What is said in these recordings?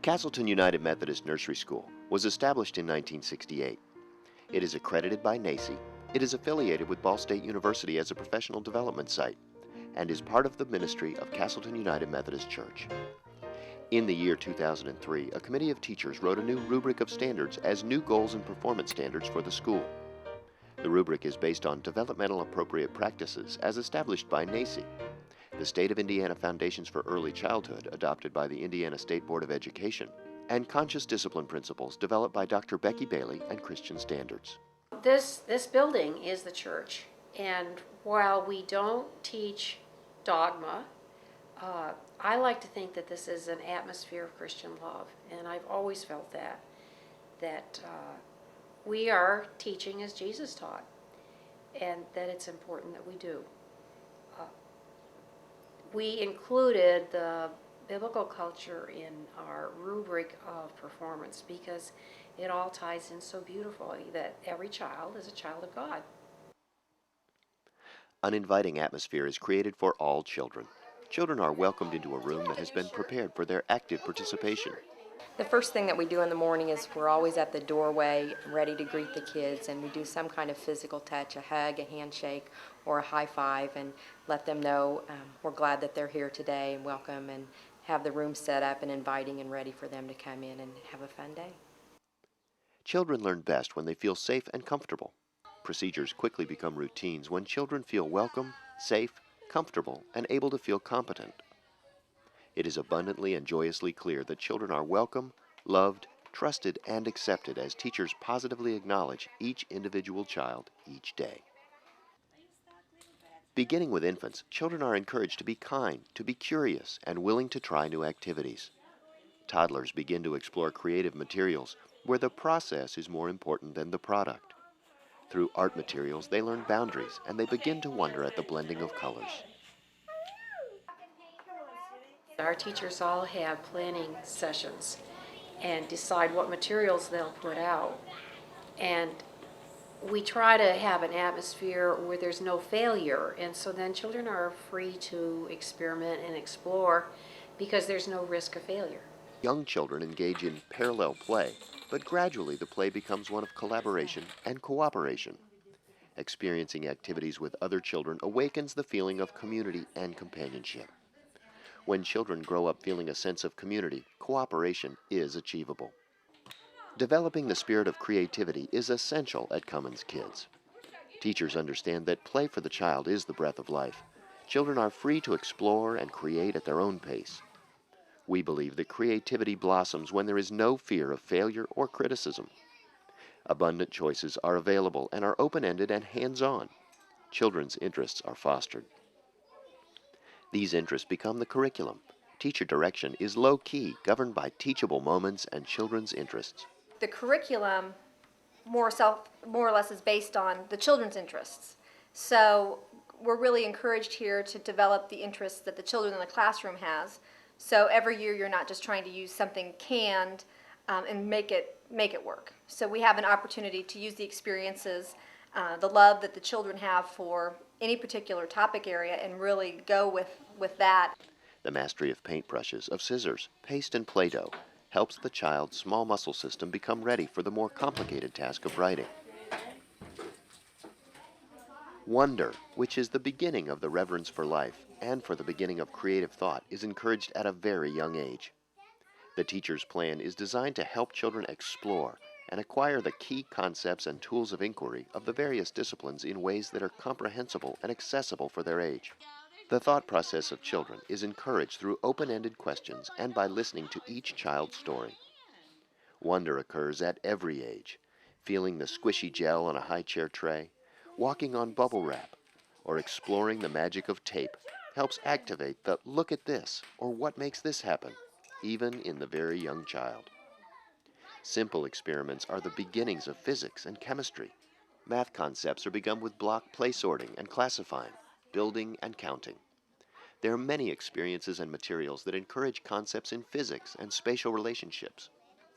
Castleton United Methodist Nursery School was established in 1968. It is accredited by NACCE, it is affiliated with Ball State University as a professional development site, and is part of the ministry of Castleton United Methodist Church. In the year 2003, a committee of teachers wrote a new rubric of standards as new goals and performance standards for the school. The rubric is based on developmental appropriate practices as established by NACCE, the State of Indiana Foundations for Early Childhood adopted by the Indiana State Board of Education, and conscious discipline principles developed by Dr. Becky Bailey and Christian Standards. This building is the church, and while we don't teach dogma, I like to think that this is an atmosphere of Christian love, and I've always felt that we are teaching as Jesus taught, and that it's important that we do. We included the biblical culture in our rubric of performance because it all ties in so beautifully that every child is a child of God. An inviting atmosphere is created for all children. Children are welcomed into a room that has been prepared for their active participation. The first thing that we do in the morning is we're always at the doorway ready to greet the kids, and we do some kind of physical touch, a hug, a handshake, or a high five, and let them know we're glad that they're here today and welcome, and have the room set up and inviting and ready for them to come in and have a fun day. Children learn best when they feel safe and comfortable. Procedures quickly become routines when children feel welcome, safe, comfortable, and able to feel competent. It is abundantly and joyously clear that children are welcome, loved, trusted, and accepted as teachers positively acknowledge each individual child each day. Beginning with infants, children are encouraged to be kind, to be curious, and willing to try new activities. Toddlers begin to explore creative materials where the process is more important than the product. Through art materials, they learn boundaries, and they begin to wonder at the blending of colors. Our teachers all have planning sessions and decide what materials they'll put out. And we try to have an atmosphere where there's no failure, and so then children are free to experiment and explore because there's no risk of failure. Young children engage in parallel play, but gradually the play becomes one of collaboration and cooperation. Experiencing activities with other children awakens the feeling of community and companionship. When children grow up feeling a sense of community, cooperation is achievable. Developing the spirit of creativity is essential at CUMNS Kids. Teachers understand that play for the child is the breath of life. Children are free to explore and create at their own pace. We believe that creativity blossoms when there is no fear of failure or criticism. Abundant choices are available and are open-ended and hands-on. Children's interests are fostered. These interests become the curriculum. Teacher direction is low-key, governed by teachable moments and children's interests. The curriculum more or less is based on the children's interests. So we're really encouraged here to develop the interests that the children in the classroom has. So every year you're not just trying to use something canned and make it work. So we have an opportunity to use the experiences, the love that the children have for any particular topic area, and really go with that. The mastery of paintbrushes, of scissors, paste, and Play-Doh helps the child's small muscle system become ready for the more complicated task of writing. Wonder, which is the beginning of the reverence for life and for the beginning of creative thought, is encouraged at a very young age. The teacher's plan is designed to help children explore and acquire the key concepts and tools of inquiry of the various disciplines in ways that are comprehensible and accessible for their age. The thought process of children is encouraged through open-ended questions and by listening to each child's story. Wonder occurs at every age, feeling the squishy gel on a high chair tray, walking on bubble wrap, or exploring the magic of tape helps activate the "look at this" or "what makes this happen," even in the very young child. Simple experiments are the beginnings of physics and chemistry. Math concepts are begun with block play sorting and classifying, building and counting. There are many experiences and materials that encourage concepts in physics and spatial relationships.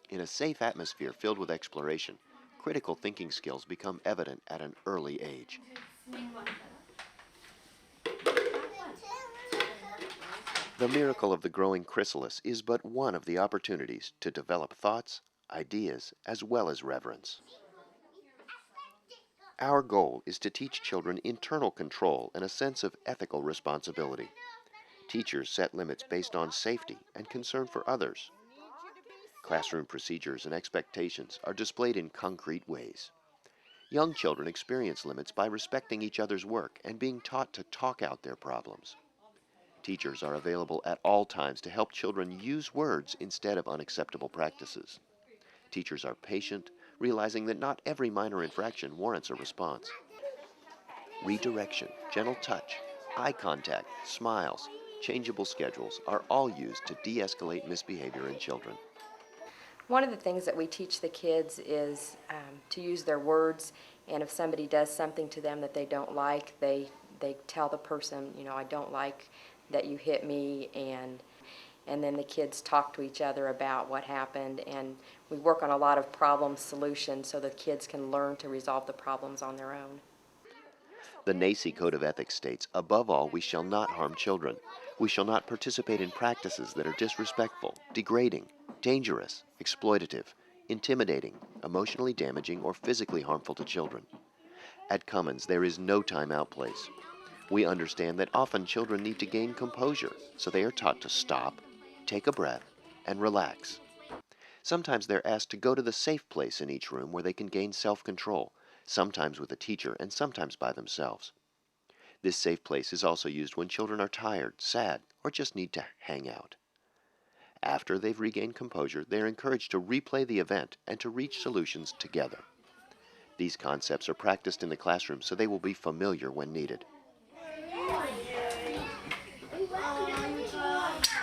In a safe atmosphere filled with exploration, critical thinking skills become evident at an early age. The miracle of the growing chrysalis is but one of the opportunities to develop thoughts, ideas, as well as reverence. Our goal is to teach children internal control and a sense of ethical responsibility. Teachers set limits based on safety and concern for others. Classroom procedures and expectations are displayed in concrete ways. Young children experience limits by respecting each other's work and being taught to talk out their problems. Teachers are available at all times to help children use words instead of unacceptable practices. Teachers are patient, realizing that not every minor infraction warrants a response. Redirection, gentle touch, eye contact, smiles, changeable schedules are all used to de-escalate misbehavior in children. One of the things that we teach the kids is to use their words, and if somebody does something to them that they don't like, they tell the person, you know, I don't like that you hit me, and then the kids talk to each other about what happened, and we work on a lot of problem solutions so the kids can learn to resolve the problems on their own. The NACI Code of Ethics states, above all, we shall not harm children. We shall not participate in practices that are disrespectful, degrading, dangerous, exploitative, intimidating, emotionally damaging, or physically harmful to children. At CUMNS, there is no time-out place. We understand that often children need to gain composure, so they are taught to stop, take a breath, and relax. Sometimes they're asked to go to the safe place in each room where they can gain self-control, sometimes with a teacher and sometimes by themselves. This safe place is also used when children are tired, sad, or just need to hang out. After they've regained composure, they are encouraged to replay the event and to reach solutions together. These concepts are practiced in the classroom so they will be familiar when needed.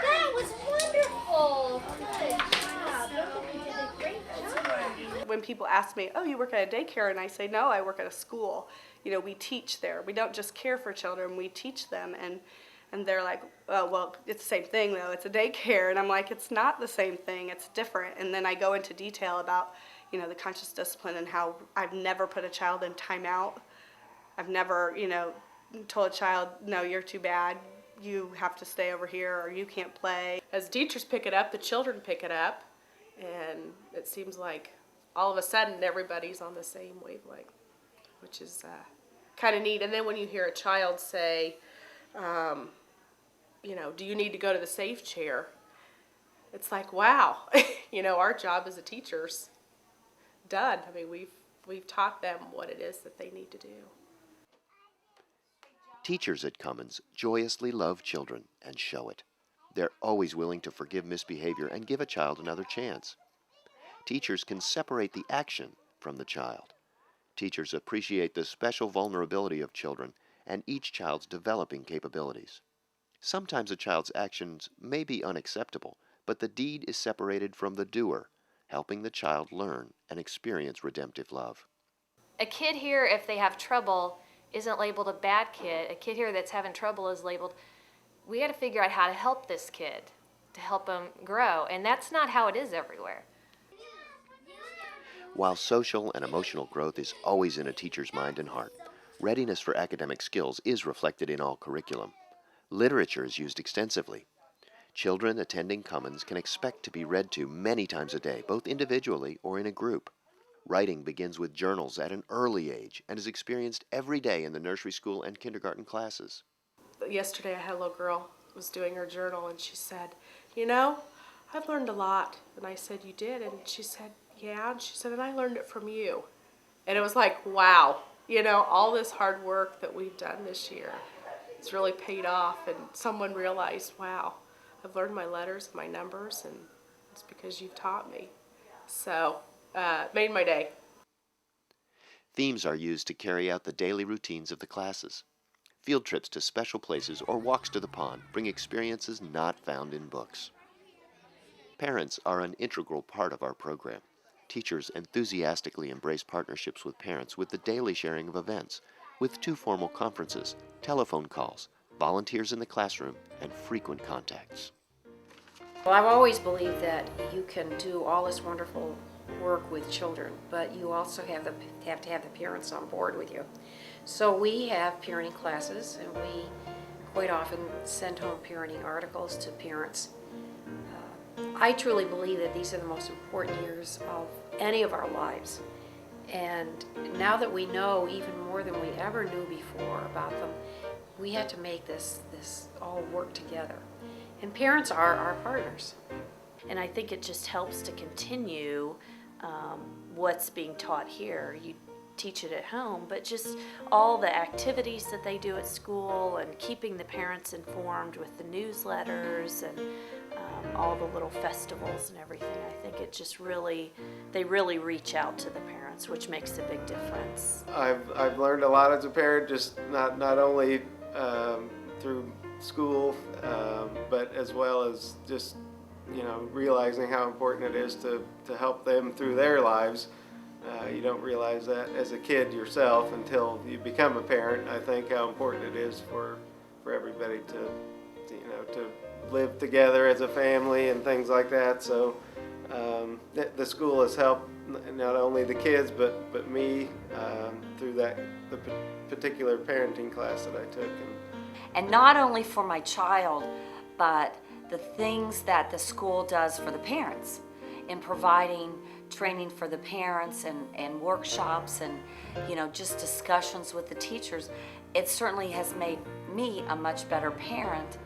That was wonderful. Good job. You did a great job. When people ask me, oh, you work at a daycare, and I say, no, I work at a school. You know, we teach there. We don't just care for children, we teach them. And they're like, oh, well, it's the same thing, though. It's a daycare. And I'm like, it's not the same thing. It's different. And then I go into detail about, you know, the conscious discipline and how I've never put a child in timeout. I've never, you know, told a child, no, you're too bad. You have to stay over here, or you can't play. As teachers pick it up, the children pick it up. And it seems like all of a sudden everybody's on the same wavelength, which is kind of neat. And then when you hear a child say, you know, do you need to go to the safe chair? It's like, wow, you know, our job as a teacher's done. I mean, we've taught them what it is that they need to do. Teachers at CUMNS joyously love children and show it. They're always willing to forgive misbehavior and give a child another chance. Teachers can separate the action from the child. Teachers appreciate the special vulnerability of children and each child's developing capabilities. Sometimes a child's actions may be unacceptable, but the deed is separated from the doer, helping the child learn and experience redemptive love. A kid here, if they have trouble, isn't labeled a bad kid. A kid here that's having trouble is labeled, we got to figure out how to help this kid, to help him grow. And that's not how it is everywhere. While social and emotional growth is always in a teacher's mind and heart, readiness for academic skills is reflected in all curriculum. Literature is used extensively. Children attending CUMNS can expect to be read to many times a day, both individually or in a group. Writing begins with journals at an early age and is experienced every day in the nursery school and kindergarten classes. Yesterday I had a little girl who was doing her journal, and she said, you know, I've learned a lot. And I said, you did? And she said, yeah. And she said, and I learned it from you. And it was like, wow, you know, all this hard work that we've done this year, it's really paid off. And someone realized, wow, I've learned my letters and my numbers, and it's because you've taught me. So, made my day. Themes are used to carry out the daily routines of the classes. Field trips to special places or walks to the pond bring experiences not found in books. Parents are an integral part of our program. Teachers enthusiastically embrace partnerships with parents with the daily sharing of events, with 2 formal conferences, telephone calls, volunteers in the classroom, and frequent contacts. Well, I've always believed that you can do all this wonderful work with children, but you also have to have the parents on board with you. So we have parenting classes, and we quite often send home parenting articles to parents. I truly believe that these are the most important years of any of our lives. And now that we know even more than we ever knew before about them, we had to make this all work together. And parents are our partners. And I think it just helps to continue what's being taught here. You teach it at home, but just all the activities that they do at school and keeping the parents informed with the newsletters and all the little festivals and everything. I think it just really, they really reach out to the parents, which makes a big difference. I've learned a lot as a parent, just not only through school, but as well as just realizing how important it is to help them through their lives. You don't realize that as a kid yourself until you become a parent. I think how important it is for everybody to live together as a family and things like that. So the school has helped not only the kids but me through the particular parenting class that I took. And not only for my child, but the things that the school does for the parents in providing training for the parents and workshops and just discussions with the teachers. It certainly has made me a much better parent,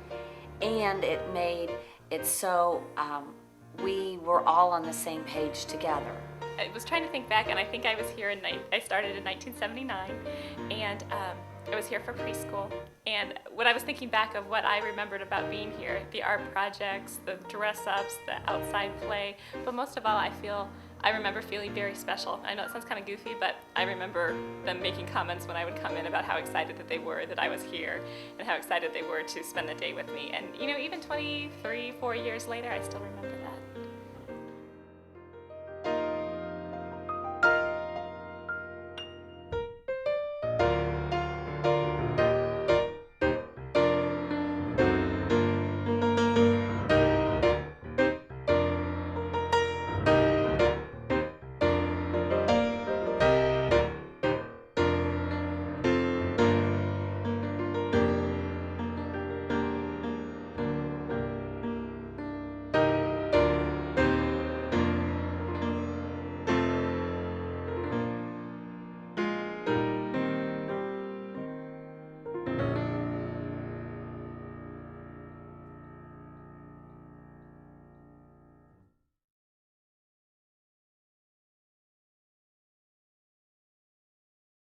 and it made it so we were all on the same page together. I was trying to think back, and I think I was here I started in 1979, and I was here for preschool. And when I was thinking back of what I remembered about being here, the art projects, the dress-ups, the outside play, but most of all, I remember feeling very special. I know it sounds kind of goofy, but I remember them making comments when I would come in about how excited that they were that I was here and how excited they were to spend the day with me. And even 23, 4 years later, I still remember that.